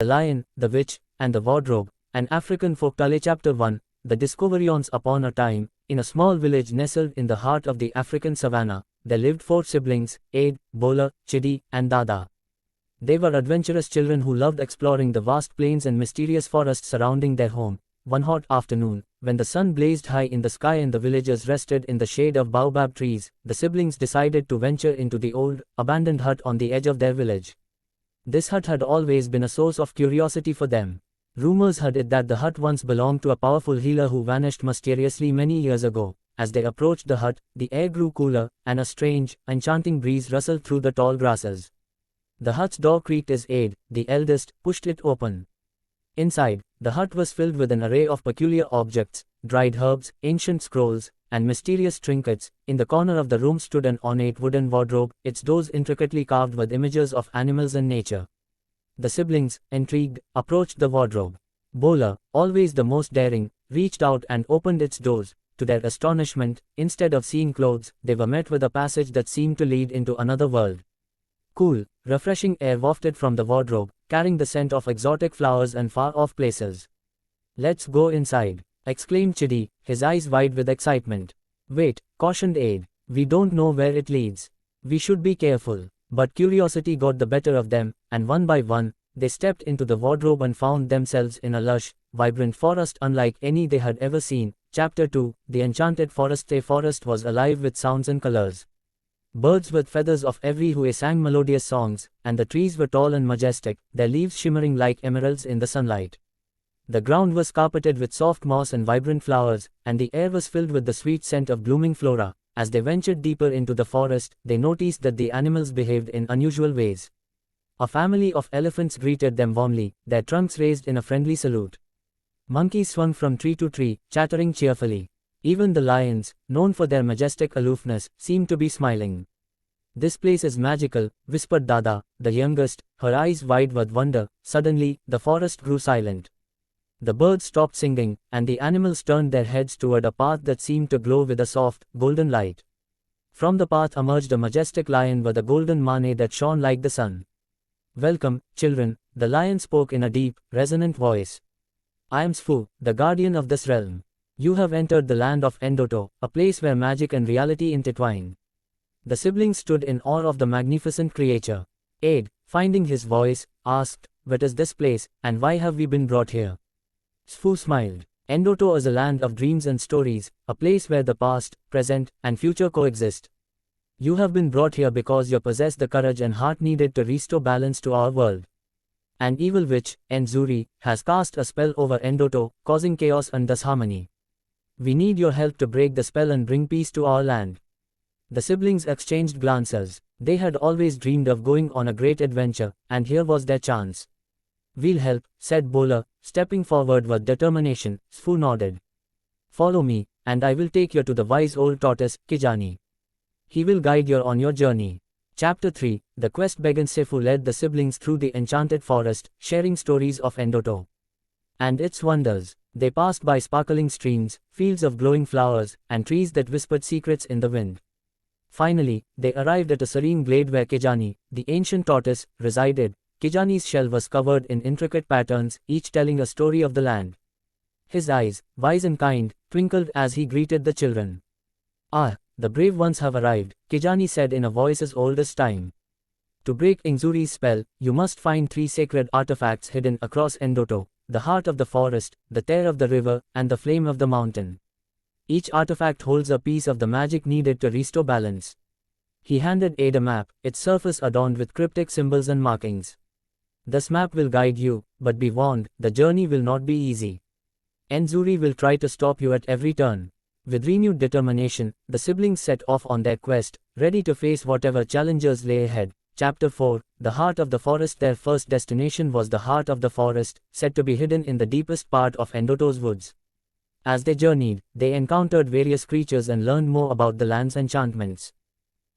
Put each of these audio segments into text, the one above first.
The Lion, the Witch, and the Wardrobe, an African Folktale. Chapter 1, The Discovery. Once upon a time, in a small village nestled in the heart of the African savannah, there lived 4 siblings, Aid, Bola, Chidi, and Dada. They were adventurous children who loved exploring the vast plains and mysterious forests surrounding their home. One hot afternoon, when the sun blazed high in the sky and the villagers rested in the shade of baobab trees, the siblings decided to venture into the old, abandoned hut on the edge of their village. This hut had always been a source of curiosity for them. Rumors had it that the hut once belonged to a powerful healer who vanished mysteriously many years ago. As they approached the hut, the air grew cooler, and a strange, enchanting breeze rustled through the tall grasses. The hut's door creaked as Aid, the eldest, pushed it open. Inside, the hut was filled with an array of peculiar objects, dried herbs, ancient scrolls, and mysterious trinkets. In the corner of the room stood an ornate wooden wardrobe, its doors intricately carved with images of animals and nature. The siblings, intrigued, approached the wardrobe. Bola, always the most daring, reached out and opened its doors. To their astonishment, instead of seeing clothes, they were met with a passage that seemed to lead into another world. Cool, refreshing air wafted from the wardrobe, carrying the scent of exotic flowers and far-off places. "Let's go inside," exclaimed Chidi, his eyes wide with excitement. "Wait," cautioned Aid. "We don't know where it leads. We should be careful." But curiosity got the better of them, and one by one, they stepped into the wardrobe and found themselves in a lush, vibrant forest unlike any they had ever seen. Chapter 2, The Enchanted Forest. The forest was alive with sounds and colors. Birds with feathers of every hue sang melodious songs, and the trees were tall and majestic, their leaves shimmering like emeralds in the sunlight. The ground was carpeted with soft moss and vibrant flowers, and the air was filled with the sweet scent of blooming flora. As they ventured deeper into the forest, they noticed that the animals behaved in unusual ways. A family of elephants greeted them warmly, their trunks raised in a friendly salute. Monkeys swung from tree to tree, chattering cheerfully. Even the lions, known for their majestic aloofness, seemed to be smiling. "This place is magical," whispered Dada, the youngest, her eyes wide with wonder. Suddenly, the forest grew silent. The birds stopped singing, and the animals turned their heads toward a path that seemed to glow with a soft, golden light. From the path emerged a majestic lion with a golden mane that shone like the sun. "Welcome, children," the lion spoke in a deep, resonant voice. "I am Sfu, the guardian of this realm. You have entered the land of Endoto, a place where magic and reality intertwine." The siblings stood in awe of the magnificent creature. Aid, finding his voice, asked, "What is this place, and why have we been brought here?" Sfu smiled. "Endoto is a land of dreams and stories, a place where the past, present, and future coexist. You have been brought here because you possess the courage and heart needed to restore balance to our world. An evil witch, Nzuri, has cast a spell over Endoto, causing chaos and disharmony. We need your help to break the spell and bring peace to our land." The siblings exchanged glances. They had always dreamed of going on a great adventure, and here was their chance. "We'll help," said Bola, stepping forward with determination. Sfu nodded. "Follow me, and I will take you to the wise old tortoise, Kijani. He will guide you on your journey." Chapter 3, The Quest begins. Sfu led the siblings through the enchanted forest, sharing stories of Endoto and its wonders. They passed by sparkling streams, fields of glowing flowers, and trees that whispered secrets in the wind. Finally, they arrived at a serene glade where Kijani, the ancient tortoise, resided. Kijani's shell was covered in intricate patterns, each telling a story of the land. His eyes, wise and kind, twinkled as he greeted the children. "Ah, the brave ones have arrived," Kijani said in a voice as old as time. "To break Nzuri's spell, you must find 3 sacred artifacts hidden across Endoto: the heart of the forest, the tear of the river, and the flame of the mountain. Each artifact holds a piece of the magic needed to restore balance." He handed Aid a map, its surface adorned with cryptic symbols and markings. "This map will guide you, but be warned, the journey will not be easy. Nzuri will try to stop you at every turn." With renewed determination, the siblings set off on their quest, ready to face whatever challenges lay ahead. Chapter 4, The Heart of the Forest. Their first destination was the heart of the forest, said to be hidden in the deepest part of Endoto's woods. As they journeyed, they encountered various creatures and learned more about the land's enchantments.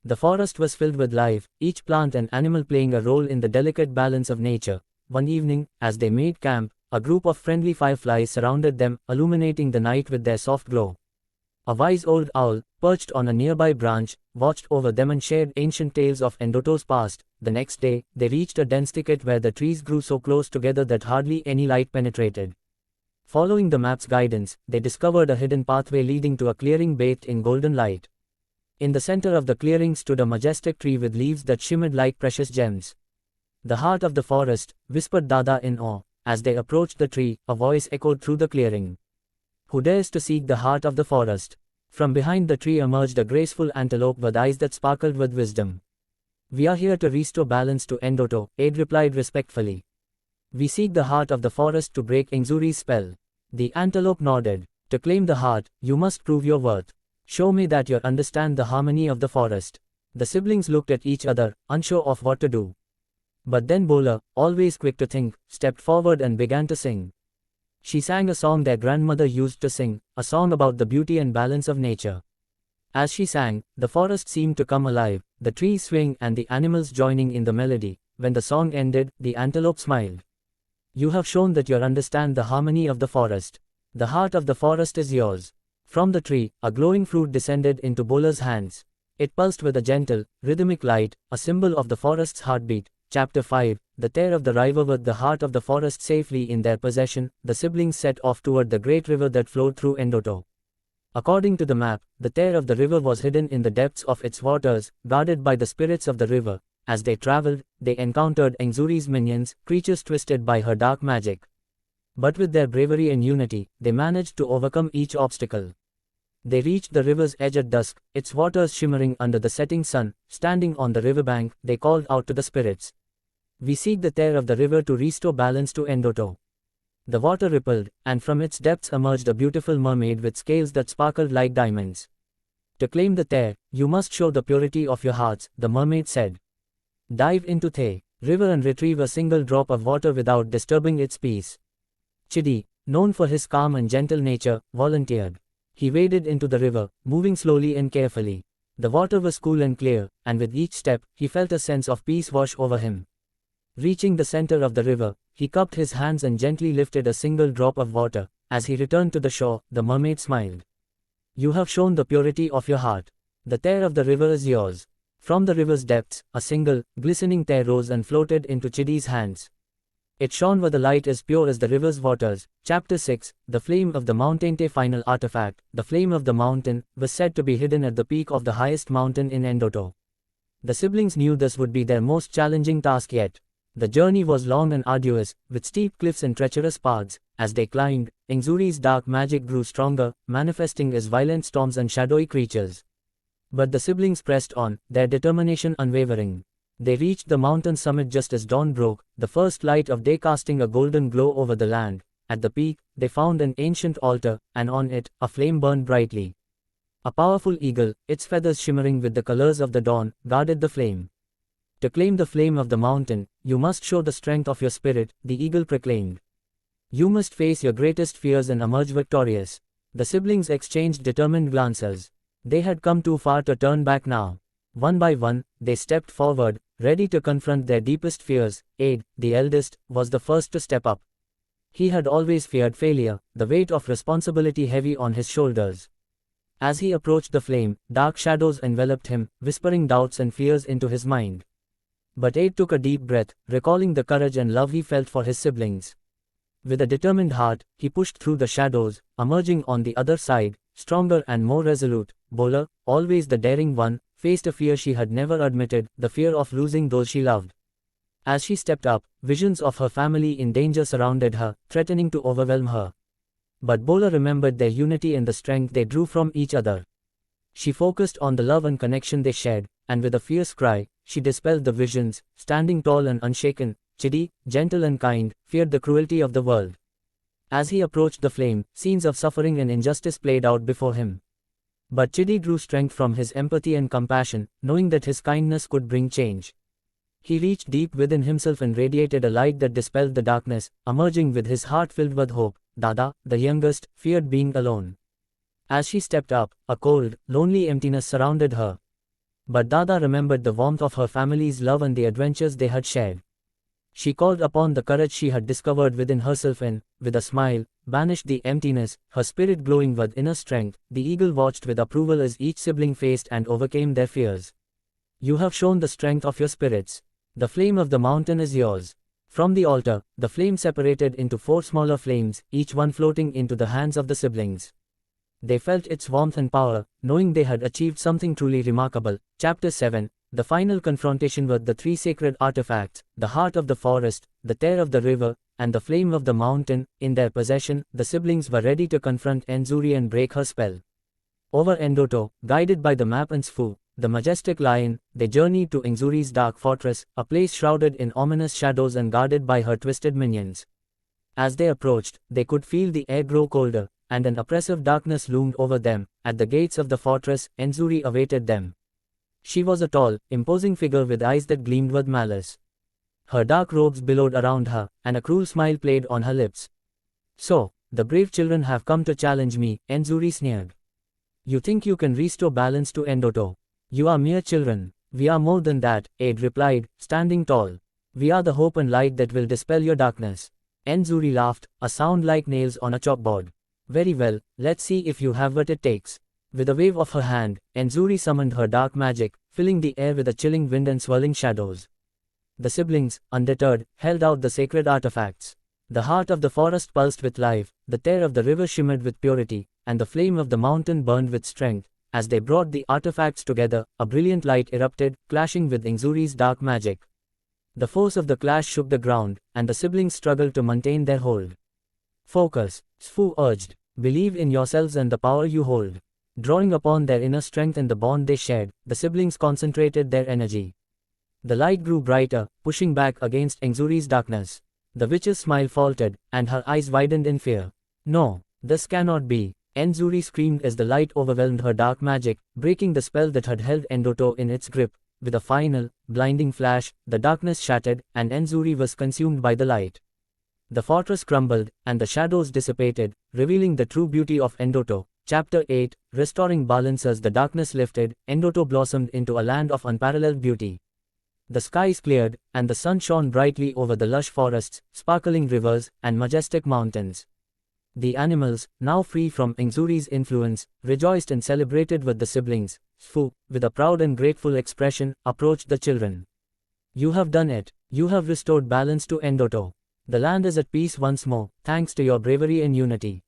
The forest was filled with life, each plant and animal playing a role in the delicate balance of nature. One evening, as they made camp, a group of friendly fireflies surrounded them, illuminating the night with their soft glow. A wise old owl, perched on a nearby branch, watched over them and shared ancient tales of Endoto's past. The next day, they reached a dense thicket where the trees grew so close together that hardly any light penetrated. Following the map's guidance, they discovered a hidden pathway leading to a clearing bathed in golden light. In the center of the clearing stood a majestic tree with leaves that shimmered like precious gems. "The heart of the forest," whispered Dada in awe. As they approached the tree, a voice echoed through the clearing. "Who dares to seek the heart of the forest?" From behind the tree emerged a graceful antelope with eyes that sparkled with wisdom. "We are here to restore balance to Endoto," Aid replied respectfully. "We seek the heart of the forest to break Ingzuri's spell." The antelope nodded. "To claim the heart, you must prove your worth. Show me that you understand the harmony of the forest." The siblings looked at each other, unsure of what to do. But then Bola, always quick to think, stepped forward and began to sing. She sang a song their grandmother used to sing, a song about the beauty and balance of nature. As she sang, the forest seemed to come alive, the trees swing and the animals joining in the melody. When the song ended, the antelope smiled. "You have shown that you understand the harmony of the forest. The heart of the forest is yours." From the tree, a glowing fruit descended into Bola's hands. It pulsed with a gentle, rhythmic light, a symbol of the forest's heartbeat. Chapter 5, The Tear of the River. With the heart of the forest safely in their possession, the siblings set off toward the great river that flowed through Endoto. According to the map, the tear of the river was hidden in the depths of its waters, guarded by the spirits of the river. As they traveled, they encountered Ingzuri's minions, creatures twisted by her dark magic. But with their bravery and unity, they managed to overcome each obstacle. They reached the river's edge at dusk, its waters shimmering under the setting sun. Standing on the riverbank, they called out to the spirits. "We seek the tear of the river to restore balance to Endoto." The water rippled, and from its depths emerged a beautiful mermaid with scales that sparkled like diamonds. "To claim the tear, you must show the purity of your hearts," the mermaid said. "Dive into the river and retrieve a single drop of water without disturbing its peace." Chidi, known for his calm and gentle nature, volunteered. He waded into the river, moving slowly and carefully. The water was cool and clear, and with each step, he felt a sense of peace wash over him. Reaching the center of the river, he cupped his hands and gently lifted a single drop of water. As he returned to the shore, the mermaid smiled. "You have shown the purity of your heart. The tear of the river is yours." From the river's depths, a single, glistening tear rose and floated into Chidi's hands. It shone with a light as pure as the river's waters. Chapter 6, The Flame of the Mountain. The final artifact, the Flame of the Mountain, was said to be hidden at the peak of the highest mountain in Endoto. The siblings knew this would be their most challenging task yet. The journey was long and arduous, with steep cliffs and treacherous paths. As they climbed, Ingzuri's dark magic grew stronger, manifesting as violent storms and shadowy creatures. But the siblings pressed on, their determination unwavering. They reached the mountain summit just as dawn broke, the first light of day casting a golden glow over the land. At the peak, they found an ancient altar, and on it, a flame burned brightly. A powerful eagle, its feathers shimmering with the colors of the dawn, guarded the flame. "To claim the flame of the mountain, you must show the strength of your spirit," the eagle proclaimed. "You must face your greatest fears and emerge victorious." The siblings exchanged determined glances. They had come too far to turn back now. One by one, they stepped forward, ready to confront their deepest fears. Aid, the eldest, was the first to step up. He had always feared failure, the weight of responsibility heavy on his shoulders. As he approached the flame, dark shadows enveloped him, whispering doubts and fears into his mind. But Aid took a deep breath, recalling the courage and love he felt for his siblings. With a determined heart, he pushed through the shadows, emerging on the other side, stronger and more resolute. Bola, always the daring one, faced a fear she had never admitted, the fear of losing those she loved. As she stepped up, visions of her family in danger surrounded her, threatening to overwhelm her. But Bola remembered their unity and the strength they drew from each other. She focused on the love and connection they shared, and with a fierce cry, she dispelled the visions. Standing tall and unshaken, Chidi, gentle and kind, feared the cruelty of the world. As he approached the flame, scenes of suffering and injustice played out before him. But Chidi drew strength from his empathy and compassion, knowing that his kindness could bring change. He reached deep within himself and radiated a light that dispelled the darkness, emerging with his heart filled with hope. Dada, the youngest, feared being alone. As she stepped up, a cold, lonely emptiness surrounded her. But Dada remembered the warmth of her family's love and the adventures they had shared. She called upon the courage she had discovered within herself and, with a smile, banished the emptiness, her spirit glowing with inner strength. The eagle watched with approval as each sibling faced and overcame their fears. "You have shown the strength of your spirits. The flame of the mountain is yours. From the altar, the flame separated into 4 smaller flames, each one floating into the hands of the siblings. They felt its warmth and power, knowing they had achieved something truly remarkable. Chapter 7. The final confrontation with the 3 sacred artifacts, the heart of the forest, the tear of the river, and the flame of the mountain. In their possession, the siblings were ready to confront Enzuri and break her spell. Over Endoto, guided by the map and Sfu, the majestic lion, they journeyed to Enzuri's dark fortress, a place shrouded in ominous shadows and guarded by her twisted minions. As they approached, they could feel the air grow colder, and an oppressive darkness loomed over them. At the gates of the fortress, Enzuri awaited them. She was a tall, imposing figure with eyes that gleamed with malice. Her dark robes billowed around her, and a cruel smile played on her lips. "So, the brave children have come to challenge me," Enzuri sneered. "You think you can restore balance to Endoto? You are mere children." "We are more than that," Aid replied, standing tall. "We are the hope and light that will dispel your darkness." Enzuri laughed, a sound like nails on a chalkboard. "Very well, let's see if you have what it takes." With a wave of her hand, Enzuri summoned her dark magic, filling the air with a chilling wind and swirling shadows. The siblings, undeterred, held out the sacred artifacts. The heart of the forest pulsed with life, the tear of the river shimmered with purity, and the flame of the mountain burned with strength. As they brought the artifacts together, a brilliant light erupted, clashing with Enzuri's dark magic. The force of the clash shook the ground, and the siblings struggled to maintain their hold. "Focus," Sfu urged. "Believe in yourselves and the power you hold." Drawing upon their inner strength and the bond they shared, the siblings concentrated their energy. The light grew brighter, pushing back against Enzuri's darkness. The witch's smile faltered, and her eyes widened in fear. "No, this cannot be," Enzuri screamed as the light overwhelmed her dark magic, breaking the spell that had held Endoto in its grip. With a final, blinding flash, the darkness shattered, and Enzuri was consumed by the light. The fortress crumbled, and the shadows dissipated, revealing the true beauty of Endoto. Chapter 8. Restoring balance. As the darkness lifted, Endoto blossomed into a land of unparalleled beauty. The skies cleared, and the sun shone brightly over the lush forests, sparkling rivers, and majestic mountains. The animals, now free from Enzuri's influence, rejoiced and celebrated with the siblings. Sfu, with a proud and grateful expression, approached the children. "You have done it. You have restored balance to Endoto. The land is at peace once more, thanks to your bravery and unity."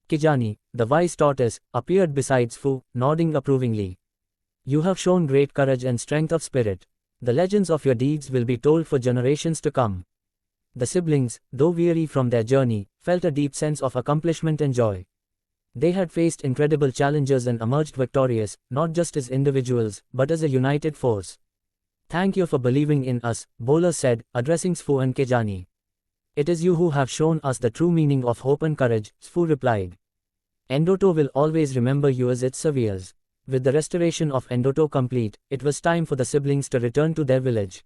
Kijani, the wise tortoise, appeared beside Sfu, nodding approvingly. "You have shown great courage and strength of spirit. The legends of your deeds will be told for generations to come." The siblings, though weary from their journey, felt a deep sense of accomplishment and joy. They had faced incredible challenges and emerged victorious, not just as individuals, but as a united force. "Thank you for believing in us," Bola said, addressing Sfu and Kijani. "It is you who have shown us the true meaning of hope and courage," Sfu replied. "Endoto will always remember you as its saviors." With the restoration of Endoto complete, it was time for the siblings to return to their village.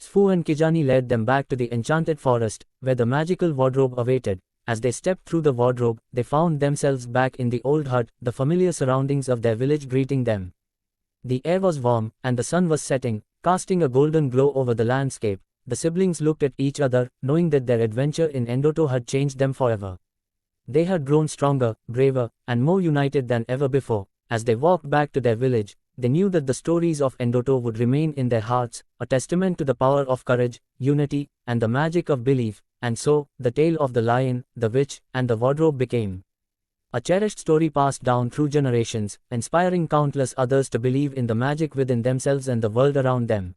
Sfu and Kijani led them back to the enchanted forest, where the magical wardrobe awaited. As they stepped through the wardrobe, they found themselves back in the old hut, the familiar surroundings of their village greeting them. The air was warm, and the sun was setting, casting a golden glow over the landscape. The siblings looked at each other, knowing that their adventure in Endoto had changed them forever. They had grown stronger, braver, and more united than ever before. As they walked back to their village, they knew that the stories of Endoto would remain in their hearts, a testament to the power of courage, unity, and the magic of belief. And so, the tale of the lion, the witch, and the wardrobe became a cherished story passed down through generations, inspiring countless others to believe in the magic within themselves and the world around them.